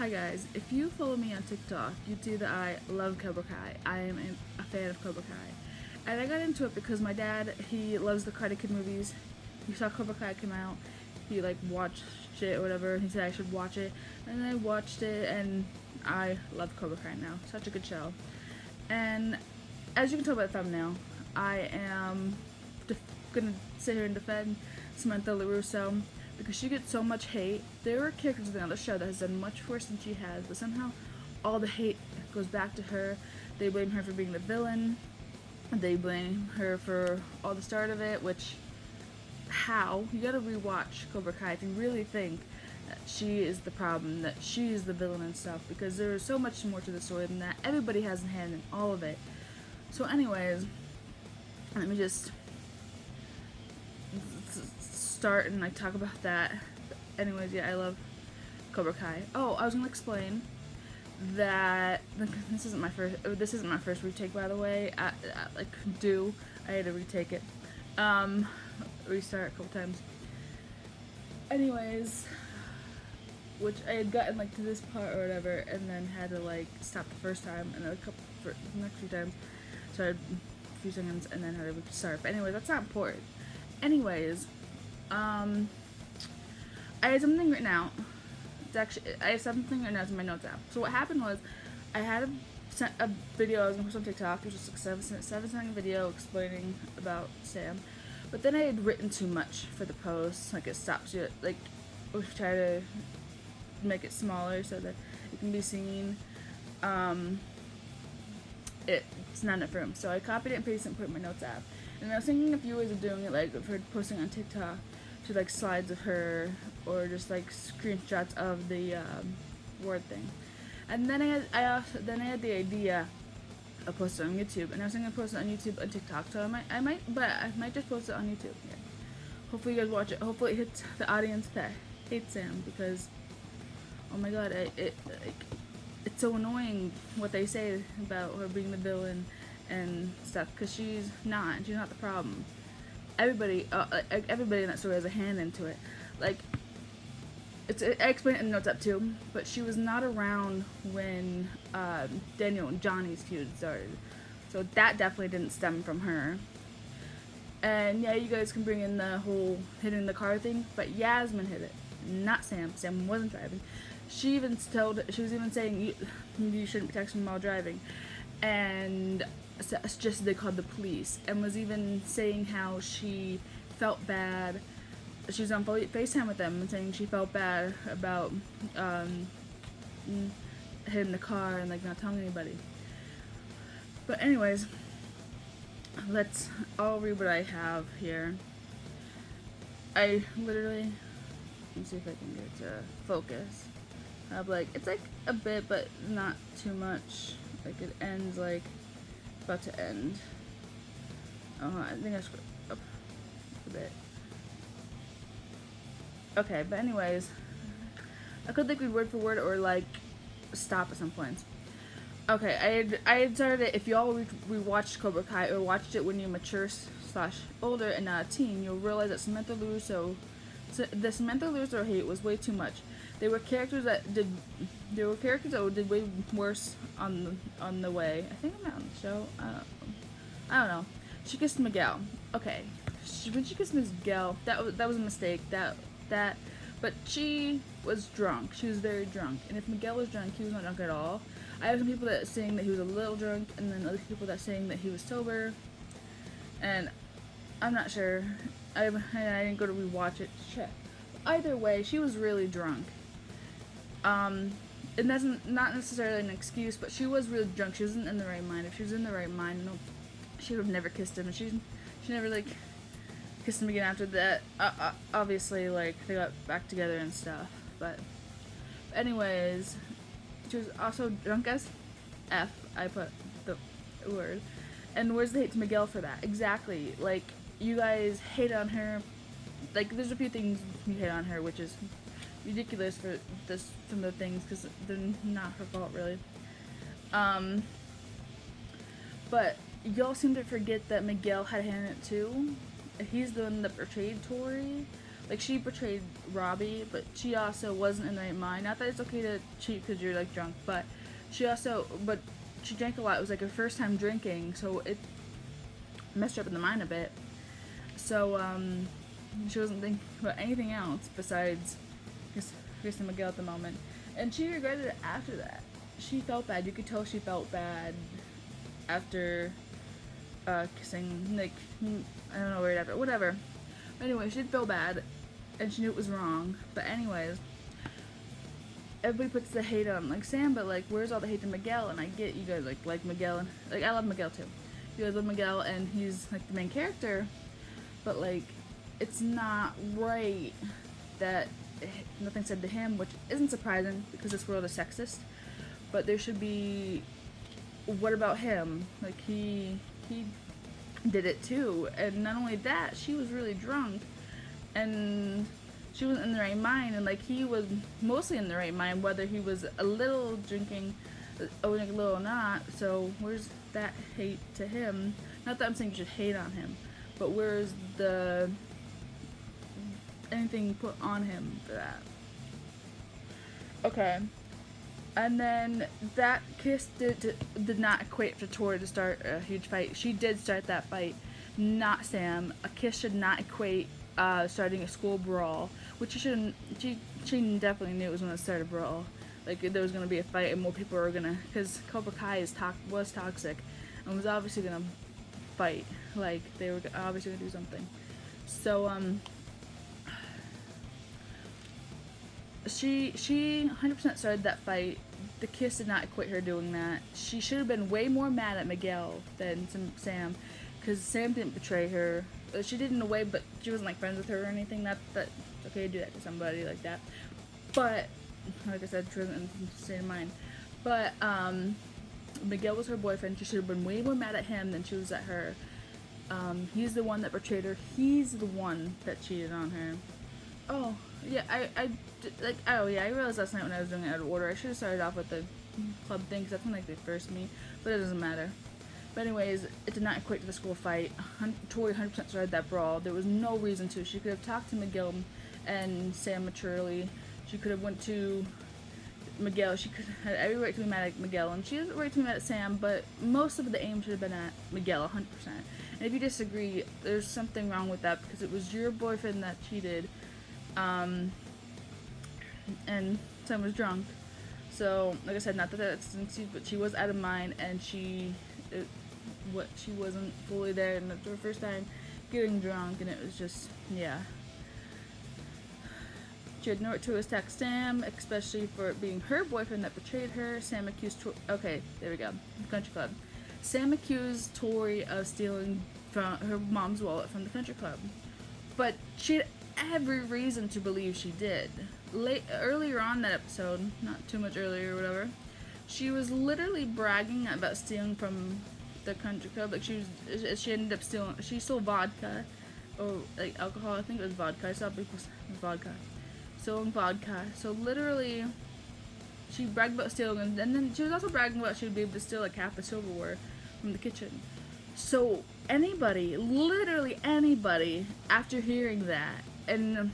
Hi guys, if you follow me on TikTok, you'd see that I love Cobra Kai. I am a fan of Cobra Kai. And I got into it because my dad, he loves the Karate Kid movies. He saw Cobra Kai come out. He watched it or whatever. He said I should watch it. And I watched it and I love Cobra Kai now. Such a good show. And as you can tell by the thumbnail, I am gonna sit here and defend Samantha Larusso because she gets so much hate. There are characters in the other show that has done much worse than she has, but somehow all the hate goes back to her. They blame her for being the villain. They blame her for all the start of it, which, how? You gotta rewatch Cobra Kai if you really think that she is the problem, that she is the villain and stuff, because there is so much more to the story than that. Everybody has a hand in all of it. So anyways, let me just start and talk about that. Anyways, yeah, I love Cobra Kai. Oh, I was gonna explain that this isn't my first retake, by the way. I had to retake it, restart a couple times. Anyways, which I had gotten to this part or whatever, and then had to stop the first time, and then the next few times, started a few seconds, and then had to restart. But anyway, that's not important. Anyways, I had something written out. I have something written out in my notes app. So what happened was, I had a video I was gonna post on TikTok. It was just a 7-second video explaining about Sam. But then I had written too much for the post. It stops you. We try to make it smaller so that it can be seen. It's not enough room. So I copied it and pasted it and put it in my notes app. And I was thinking a few ways of doing it, for posting on TikTok, to slides of her, or just screenshots of the word thing. And then I had the idea of posting it on YouTube, and I was thinking of posting it on YouTube and TikTok. So I might just post it on YouTube. Yeah. Hopefully you guys watch it. Hopefully it hits the audience that hates Sam, because oh my god, it's so annoying what they say about her being the villain and stuff, because she's not the problem. Everybody in that story has a hand into it. I explained it in the notes up too, but she was not around when Daniel and Johnny's feud started, so that definitely didn't stem from her. And yeah, you guys can bring in the whole hitting the car thing, but Yasmin hit it, not Sam. Sam wasn't driving. She was even saying you shouldn't be texting while driving, and just they called the police, and was even saying how she felt bad. She was on FaceTime with them and saying she felt bad about hitting the car and not telling anybody. But anyways, I'll read what I have here. I literally, let me see if I can get to focus. I have it's a bit, but not too much. It ends about to end. Oh, I think I screwed up a bit. Okay, but anyways, I could read word for word or stop at some points. Okay, I had started it. If y'all rewatched Cobra Kai or watched it when you're mature / older and not a teen, you'll realize that the Samantha Larusso hate was way too much. There were characters that did way worse on the way. I think I'm not on the show. I don't know. She kissed Miguel. Okay, when she kissed Miguel, that was a mistake. But she was drunk. She was very drunk. And if Miguel was drunk, he was not drunk at all. I have some people that saying that he was a little drunk, and then other people that saying that he was sober. And I'm not sure. I didn't go to rewatch it to check. Either way, she was really drunk. And that's not necessarily an excuse, but she was really drunk. She wasn't in the right mind. If she was in the right mind, she would have never kissed him. And she never kissed him again after that. Obviously, they got back together and stuff. But anyways, she was also drunk as F. I put the word. And where's the hate to Miguel for that? Exactly. You guys hate on her. There's a few things you hate on her, which is ridiculous for some of the things, because they're not her fault, really. But y'all seem to forget that Miguel had a hand in it too. He's the one that portrayed Tori. Like, she portrayed Robbie, but she also wasn't in the right mind. Not that it's okay to cheat because you're, like, drunk, but she drank a lot. It was, like, her first time drinking, so it messed her up in the mind a bit. So, she wasn't thinking about anything else besides Kristen Miguel at the moment. And she regretted it after that. She felt bad. You could tell she felt bad after kissing, like, I don't know, right after, whatever. But anyway, she did feel bad, and she knew it was wrong. But anyways, everybody puts the hate on, like, Sam, but, like, where's all the hate to Miguel? And I get you guys, like Miguel, and, like, I love Miguel, too. You guys love Miguel, and he's, like, the main character, but, like, it's not right that nothing said to him, which isn't surprising, because this world is sexist, but there should be, what about him? Like, he did it too, and not only that, she was really drunk, and she wasn't in the right mind, and, like, he was mostly in the right mind, whether he was a little drinking, or like a little not, so where's that hate to him? Not that I'm saying you should hate on him, but where's the anything put on him for that? Okay. And then that kiss did not equate for Tori to start a huge fight. She did start that fight, not Sam. A kiss should not equate starting a school brawl, which she shouldn't. She definitely knew it was going to start a brawl. Like, there was going to be a fight and more people were going to, because Cobra Kai was toxic and was obviously going to fight. Like, they were obviously going to do something. So, She 100% started that fight. The kiss did not equate her doing that. She should have been way more mad at Miguel than Sam, because Sam didn't betray her. She did in a way, but she wasn't, like, friends with her or anything. That's okay to do that to somebody like that. But like I said, she wasn't in the state of mind. But Miguel was her boyfriend. She should have been way more mad at him than she was at her. He's the one that betrayed her. He's the one that cheated on her. Oh, yeah, I realized last night when I was doing it out of order, I should have started off with the club thing, because that's when, like, they first meet, but it doesn't matter. But anyways, it did not equate to the school fight. Tori 100% started that brawl. There was no reason to. She could have talked to Miguel and Sam maturely. She could have went to Miguel. She could have had every right to be mad at Miguel, and she has a right to be mad at Sam, but most of the aim should have been at Miguel, 100%. And if you disagree, there's something wrong with that, because it was your boyfriend that cheated. And Sam was drunk, so, like I said, not that that's sincere, but she was out of mind, and she wasn't fully there, and that's her first time getting drunk, and it was just, yeah. She had no right to text Sam, especially for it being her boyfriend that betrayed her. Sam accused okay, there we go, country club. Sam accused Tori of stealing from her mom's wallet from the country club, but she had every reason to believe she did. Earlier on that episode, not too much earlier or whatever, she was literally bragging about stealing from the country club. Like, she ended up stealing. She stole vodka, or, like, alcohol. I think it was vodka. I saw people vodka, stealing vodka. So literally, she bragged about stealing, and then she was also bragging about she would be able to steal, like, half the silverware from the kitchen. So anybody, literally anybody, after hearing that and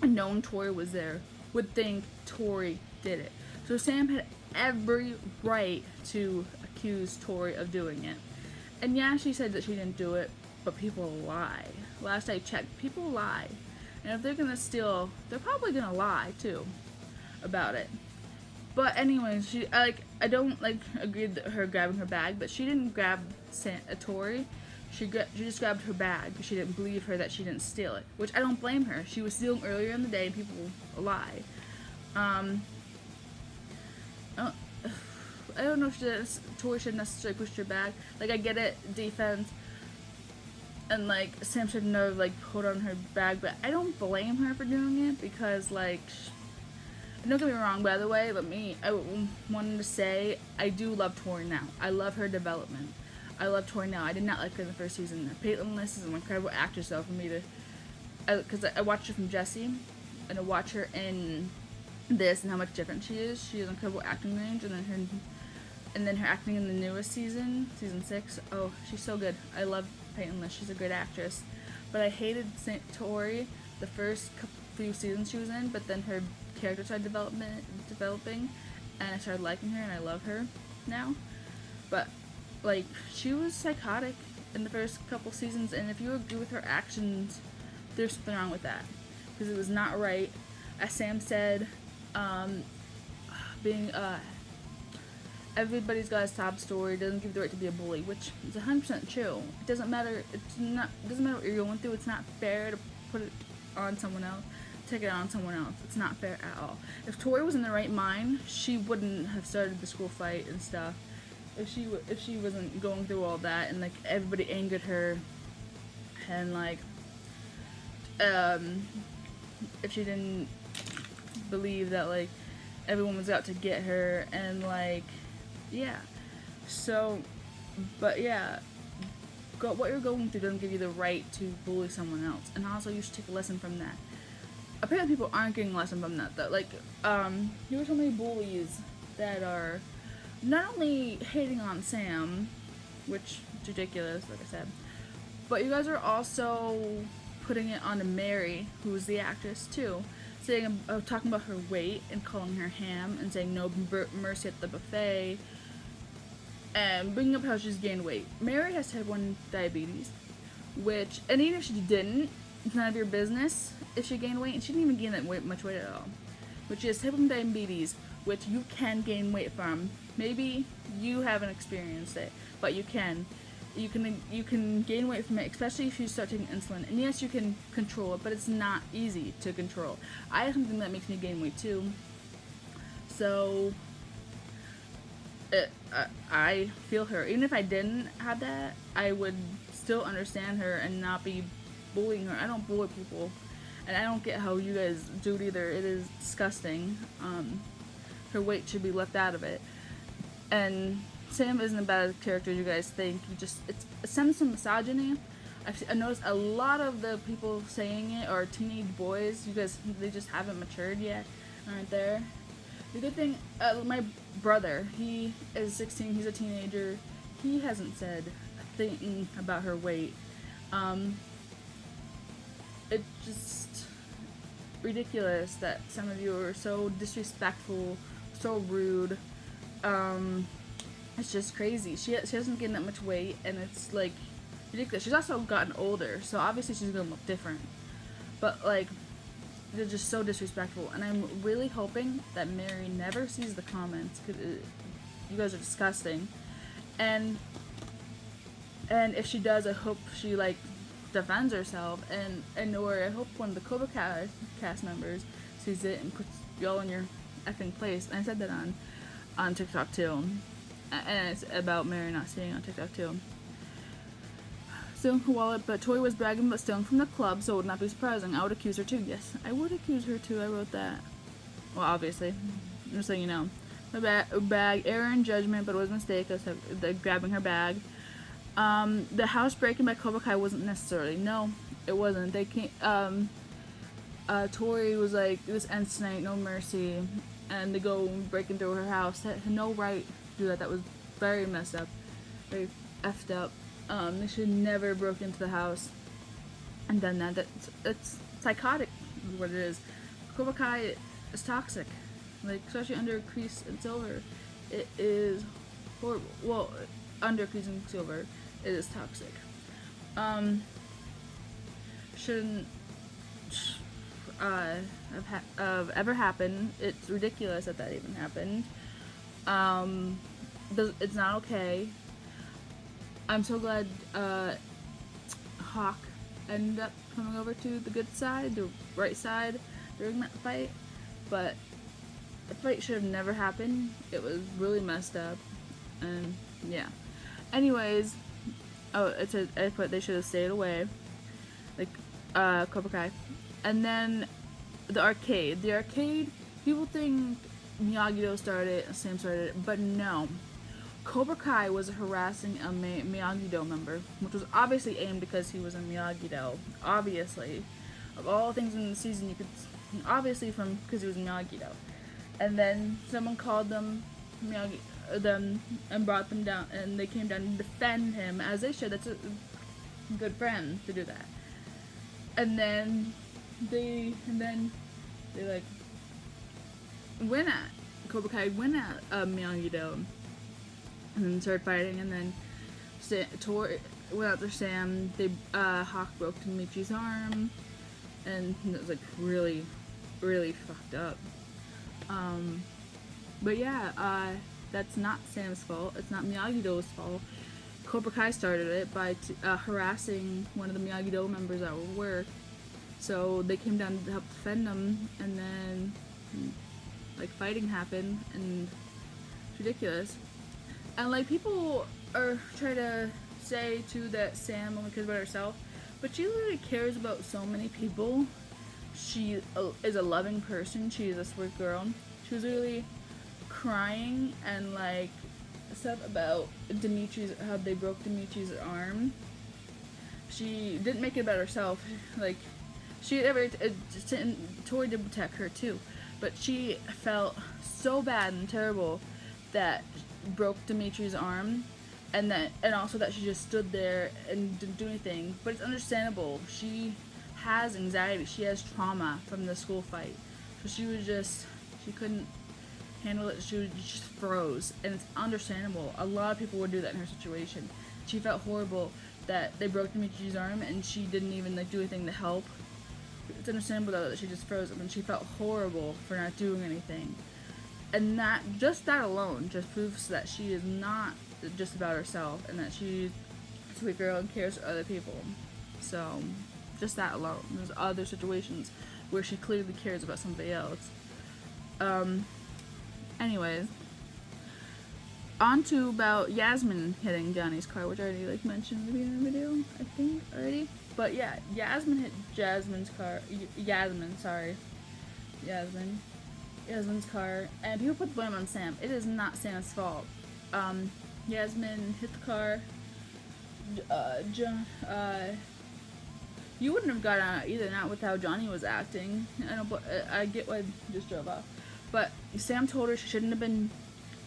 known Tori was there, would think Tori did it. So Sam had every right to accuse Tori of doing it. And yeah, she said that she didn't do it, but people lie. Last I checked, people lie. And if they're gonna steal, they're probably gonna lie too about it. But anyways, I don't agree with her grabbing her bag, but she didn't grab Tori. She just grabbed her bag because she didn't believe her that she didn't steal it, which I don't blame her. She was stealing earlier in the day, and people lie. I don't know if Tori should necessarily push her back. Like, I get it, defense, and, like, Sam should know, like, hold on her bag, but I don't blame her for doing it because, like, don't get me wrong, by the way, I wanted to say, I do love Tori now. I love her development. I love Tori now. I did not like her in the first season. Peyton List is an incredible actress, though, for me to, because I watched her from Jessie, and I watch her in this and how much different she is. She has an incredible acting range, and then her acting in the newest season 6. Oh, she's so good. I love Peyton List. She's a great actress. But I hated Tori the first few seasons she was in, but then her character started developing, and I started liking her, and I love her now. But like, she was psychotic in the first couple seasons, and if you agree with her actions, there's something wrong with that, because it was not right. As Sam said, being everybody's got a sob story doesn't give you the right to be a bully, which is 100% true. It doesn't matter. It doesn't matter what you're going through. It's not fair to put it on someone else. Take it on someone else. It's not fair at all. If Tori was in the right mind, she wouldn't have started the school fight and stuff. If she wasn't going through all that, and like everybody angered her, and like if she didn't believe that like everyone was out to get her, and like, yeah. So, but yeah, what you're going through doesn't give you the right to bully someone else, and also you should take a lesson from that. Apparently people aren't getting a lesson from that, though. Like, there were so many bullies that are not only hating on Sam, which is ridiculous, like I said, but you guys are also putting it on Mary, who's the actress too, saying, talking about her weight and calling her ham and saying no mercy at the buffet, and bringing up how she's gained weight. Mary has type 1 diabetes, which, and even if she didn't, it's none of your business if she gained weight, and she didn't even gain that much weight at all. But she has type 1 diabetes, which you can gain weight from. Maybe you haven't experienced it, but you can. You can gain weight from it, especially if you start taking insulin. And yes, you can control it, but it's not easy to control. I have something that makes me gain weight too. So I feel her. Even if I didn't have that, I would still understand her and not be bullying her. I don't bully people, and I don't get how you guys do it either. It is disgusting. Her weight should be left out of it. And Sam isn't a bad character as you guys think. It stems from misogyny. I noticed a lot of the people saying it are teenage boys. You guys, they just haven't matured yet, aren't there? The good thing, my brother, he is 16. He's a teenager. He hasn't said a thing about her weight. It's just ridiculous that some of you are so disrespectful, so rude. It's just crazy. She hasn't gained that much weight, and it's like ridiculous. She's also gotten older, so obviously she's gonna look different. But like, they're just so disrespectful, and I'm really hoping that Mary never sees the comments, because you guys are disgusting. And if she does, I hope she like defends herself, or I hope one of the Cobra cast members sees it and puts y'all in your effing place. And I said that on TikTok too. And it's about Mary not seeing on TikTok too. Stealing her wallet, but Tori was bragging about stealing from the club, so it would not be surprising. I would accuse her too. Yes, I would accuse her too. I wrote that. Well, obviously. I'm just saying, you know. My bag, error in judgment, but it was a mistake. I was grabbing her bag. The house breaking by Cobra Kai wasn't necessarily. No, it wasn't. They came. Tori was like, this ends tonight, no mercy. And they go breaking through her house. They had no right to do that. That was very messed up. Very effed up. They should never broke into the house and done that. That's psychotic, is what it is. Cobra Kai is toxic. Like, especially under Kreese and Silver. It is horrible. Well, under Kreese and Silver, it is toxic. Shouldn't have ever happened. It's ridiculous that even happened. It's not okay. I'm so glad Hawk ended up coming over to the good side, the right side, during that fight. But the fight should have never happened. It was really messed up. And yeah. Anyways, I put they should have stayed away. Like Cobra Kai. And then the arcade. The arcade, people think Miyagi-Do started it, Sam started it, but no. Cobra Kai was harassing a Miyagi-Do member, which was obviously aimed because he was a Miyagi-Do. Obviously. Of all things in the season, you could... Obviously because he was Miyagi-Do. And then someone called them and brought them down, and they came down to defend him, as they should. That's a good friend to do that. And then they like went at Cobra Kai went at Miyagi-Do and then started fighting, and then went after Sam. They Hawk broke Dimitri's arm, and it was like really, really fucked up. But yeah, that's not Sam's fault. It's not Miyagi-Do's fault. Cobra Kai started it by harassing one of the Miyagi-Do members at work. So they came down to help defend them, and then like fighting happened, and it's ridiculous. And like people are trying to say too that Sam only cares about herself, but she literally cares about so many people. She is a loving person. She is a sweet girl. She was really crying and like stuff about how they broke Dimitri's arm. She didn't make it about herself. Like Tori did protect her too, but she felt so bad and terrible that broke Dimitri's arm, and also that she just stood there and didn't do anything. But it's understandable. She has anxiety. She has trauma from the school fight, so she couldn't handle it. She just froze, and it's understandable. A lot of people would do that in her situation. She felt horrible that they broke Dimitri's arm, and she didn't even like do anything to help. It's understandable though that she just froze, and she felt horrible for not doing anything. And that alone just proves that she is not just about herself, and that she's a sweet girl and cares for other people. So, just that alone. There's other situations where she clearly cares about somebody else. Anyways, on to about Yasmin hitting Johnny's car, which I already like mentioned in the beginning of the video, I think already. But yeah, Yasmin hit Jasmine's car. Yasmin's car, and people put the blame on Sam. It is not Sam's fault. Yasmin hit the car. You wouldn't have got out either, not with how Johnny was acting. I get why he just drove off. But Sam told her she shouldn't have been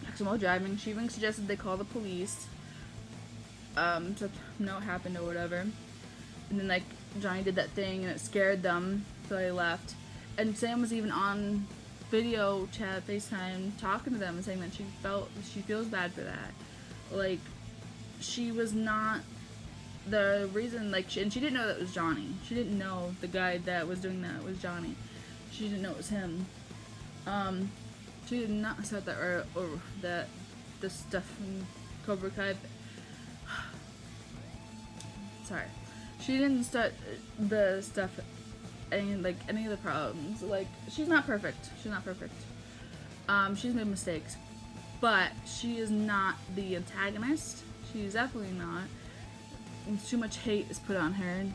texting while driving. She even suggested they call the police. To know what happened or whatever. And then like Johnny did that thing and it scared them, so they left. And Sam was even on video chat, FaceTime, talking to them and saying that she feels bad for that. Like, she was not the reason, like, and she didn't know that it was Johnny. She didn't know the guy that was doing that was Johnny. She didn't know it was him. She did not start that or that the stuff from Cobra Kai. Sorry. She didn't start the stuff, any of the problems. Like, she's not perfect. She's made mistakes. But she is not the antagonist. She's definitely not. And too much hate is put on her.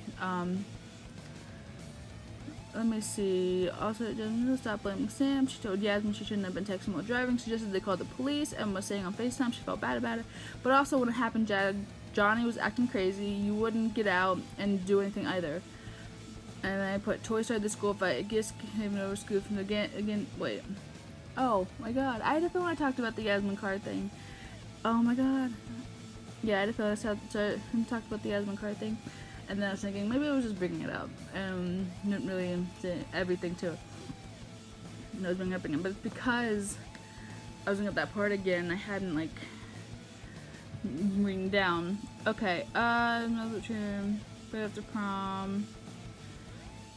Let me see. Also, Jasmine stop blaming Sam. She told Yasmin she shouldn't have been texting while driving. She suggested they called the police and was saying on FaceTime she felt bad about it. But also, when it happened, Johnny was acting crazy. You wouldn't get out and do anything either. And then I put Toy started the school fight. I guess came over school from again. Wait. Oh my god. I definitely want to talk about the Yasmin card thing. Oh my god. Yeah, I definitely talked about the Yasmin card thing. And then I was thinking maybe I was just bringing it up. Didn't really say everything to it. And I was bringing it up again. But it's because I was bringing up that part again. I hadn't like written down. Okay. Another term. Right after prom.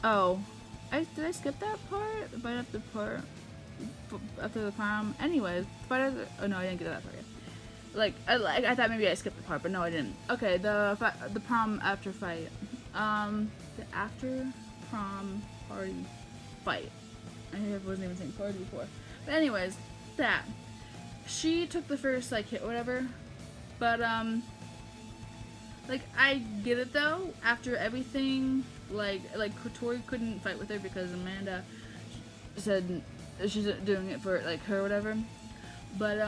Oh, did I skip that part? Right after the prom. Anyways, oh no, I didn't get to that part yet. Like I thought maybe I skipped the part, but no, I didn't. Okay, the prom after fight. The after prom party fight. I wasn't even saying party before. But anyways, that she took the first like hit, whatever. But like I get it though. After everything, like Tori couldn't fight with her because Amanda said she's doing it for like her, whatever. But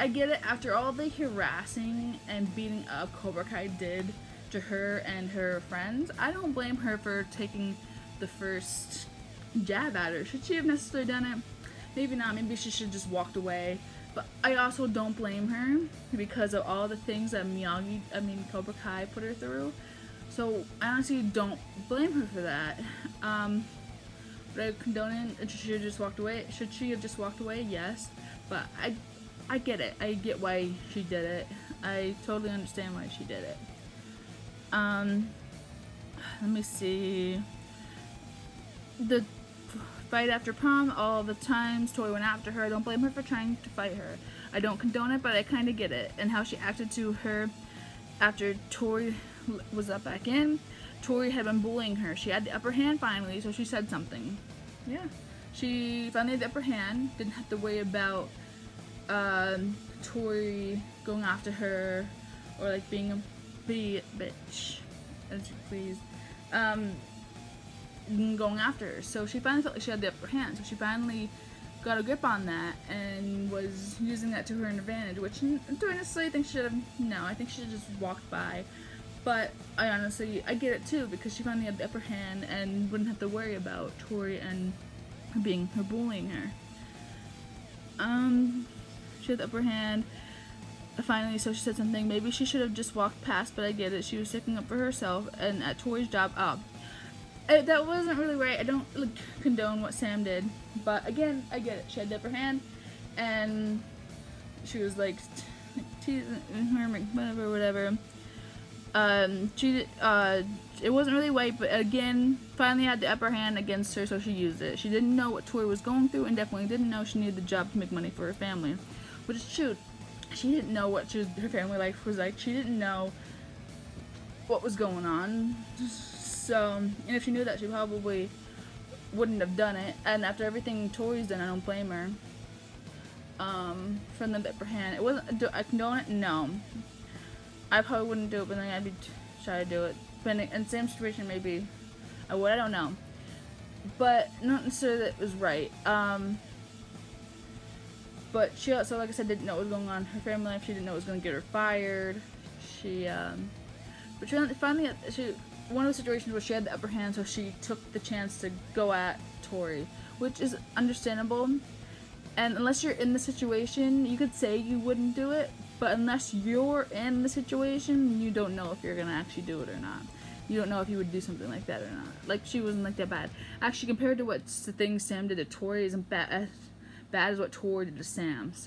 I get it. After all the harassing and beating up Cobra Kai did to her and her friends, I don't blame her for taking the first jab at her. Should she have necessarily done it? Maybe not. Maybe she should have just walked away. But I also don't blame her because of all the things that Cobra Kai put her through. So I honestly don't blame her for that. Would I condone it? And should she have just walked away? Should she have just walked away? Yes. But I get it. I get why she did it. I totally understand why she did it. Let me see. The fight after prom, all the times Tori went after her. I don't blame her for trying to fight her. I don't condone it, but I kind of get it. And how she acted to her after Tori was up back in. Tori had been bullying her. She had the upper hand finally, so she said something. Yeah. She finally had the upper hand. Didn't have to worry about Tori going after her or like being a bitch, as you please. Going after her. So she finally felt like she had the upper hand. So she finally got a grip on that and was using that to her advantage, which honestly I think she should have, no, I think she should have just walked by. But I get it too, because she finally had the upper hand and wouldn't have to worry about Tori and her bullying her. She had the upper hand finally, so she said something. Maybe she should have just walked past, but I get it. She was sticking up for herself, and at Tori's job, that wasn't really right. I don't condone what Sam did, but again, I get it. She had the upper hand, and she was like teasing her, whatever. It wasn't really right, but again, finally had the upper hand against her, so she used it. She didn't know what Tori was going through, and definitely didn't know she needed the job to make money for her family, which is true. She didn't know what her family life was like. She didn't know what was going on. So, and if she knew that, she probably wouldn't have done it. And after everything Tori's done, I don't blame her. From the upper hand, it wasn't. Do I condone it? No. I probably wouldn't do it, but then I'd be try to do it. Depending, in the same situation, maybe I would. I don't know. But not necessarily that it was right. But she also, like I said, didn't know what was going on in her family life. She didn't know it was going to get her fired. But she finally, one of the situations where she had the upper hand, so she took the chance to go at Tori, which is understandable. And unless you're in the situation, you could say you wouldn't do it, but unless you're in the situation, you don't know if you're going to actually do it or not. You don't know if you would do something like that or not. Like, she wasn't like that bad. Actually, compared to what the things Sam did to Tori, isn't bad as what Tori did to Sam. So